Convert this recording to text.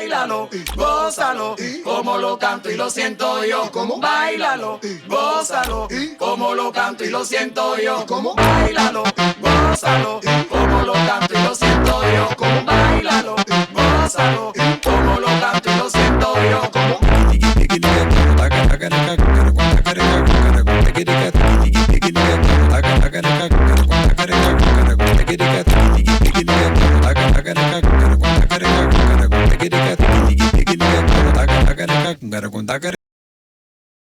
Báilalo, gózalo, como lo canto y lo siento yo. Báilalo, gózalo, como lo canto y lo siento yo. Báilalo, gózalo, como lo canto y lo siento yo. Báilalo, gózalo, como lo canto y lo siento yo. Gotta